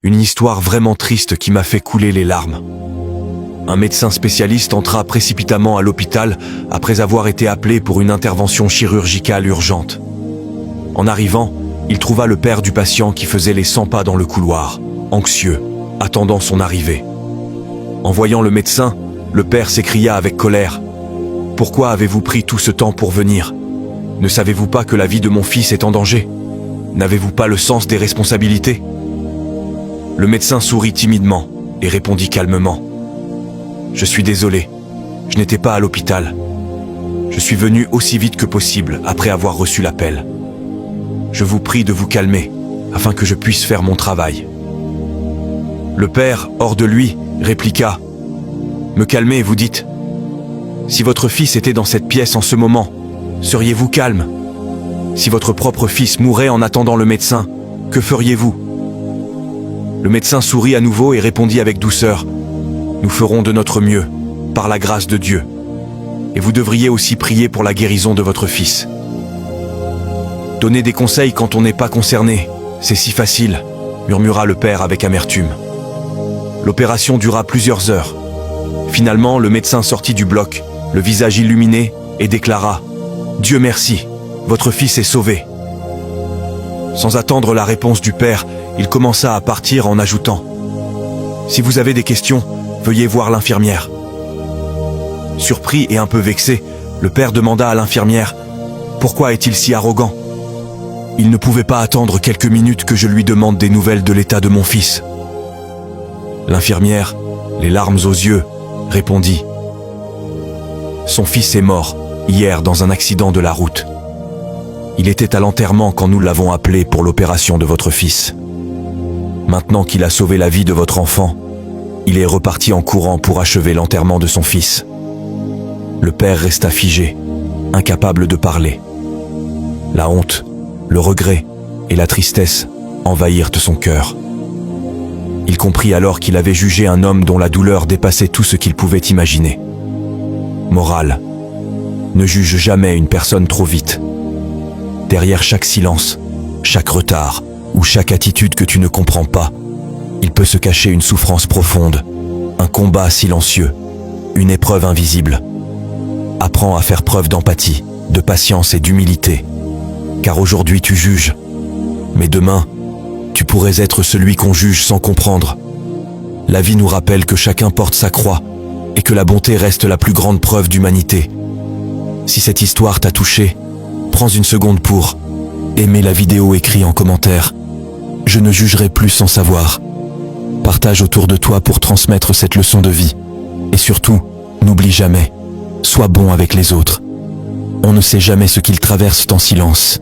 Une histoire vraiment triste qui m'a fait couler les larmes. Un médecin spécialiste entra précipitamment à l'hôpital après avoir été appelé pour une intervention chirurgicale urgente. En arrivant, il trouva le père du patient qui faisait les 100 pas dans le couloir, anxieux, attendant son arrivée. En voyant le médecin, le père s'écria avec colère. « Pourquoi avez-vous pris tout ce temps pour venir? Ne savez-vous pas que la vie de mon fils est en danger? N'avez-vous pas le sens des responsabilités ?» Le médecin sourit timidement et répondit calmement. « Je suis désolé, je n'étais pas à l'hôpital. Je suis venu aussi vite que possible après avoir reçu l'appel. Je vous prie de vous calmer afin que je puisse faire mon travail. » Le père, hors de lui, répliqua. « Me calmer, vous dites? Si votre fils était dans cette pièce en ce moment, seriez-vous calme? Si votre propre fils mourait en attendant le médecin, que feriez-vous » Le médecin sourit à nouveau et répondit avec douceur. « Nous ferons de notre mieux, par la grâce de Dieu. Et vous devriez aussi prier pour la guérison de votre fils. » Donner des conseils quand on n'est pas concerné, c'est si facile, murmura le père avec amertume. L'opération dura plusieurs heures. Finalement, le médecin sortit du bloc, le visage illuminé, et déclara « Dieu merci, votre fils est sauvé. » Sans attendre la réponse du père, il commença à partir en ajoutant « Si vous avez des questions, veuillez voir l'infirmière. » Surpris et un peu vexé, le père demanda à l'infirmière « Pourquoi est-il si arrogant ? Il ne pouvait pas attendre quelques minutes que je lui demande des nouvelles de l'état de mon fils. » L'infirmière, les larmes aux yeux, répondit « Son fils est mort, hier dans un accident de la route. Il était à l'enterrement quand nous l'avons appelé pour l'opération de votre fils. Maintenant qu'il a sauvé la vie de votre enfant, il est reparti en courant pour achever l'enterrement de son fils. » Le père resta figé, incapable de parler. La honte, le regret et la tristesse envahirent son cœur. Il comprit alors qu'il avait jugé un homme dont la douleur dépassait tout ce qu'il pouvait imaginer. Morale: ne juge jamais une personne trop vite. Derrière chaque silence, chaque retard ou chaque attitude que tu ne comprends pas, il peut se cacher une souffrance profonde, un combat silencieux, une épreuve invisible. Apprends à faire preuve d'empathie, de patience et d'humilité. Car aujourd'hui tu juges, mais demain, tu pourrais être celui qu'on juge sans comprendre. La vie nous rappelle que chacun porte sa croix et que la bonté reste la plus grande preuve d'humanité. Si cette histoire t'a touché, prends une seconde pour aimer la vidéo, écrit en commentaire « Je ne jugerai plus sans savoir ». Partage autour de toi pour transmettre cette leçon de vie. Et surtout, n'oublie jamais, sois bon avec les autres. On ne sait jamais ce qu'ils traversent en silence.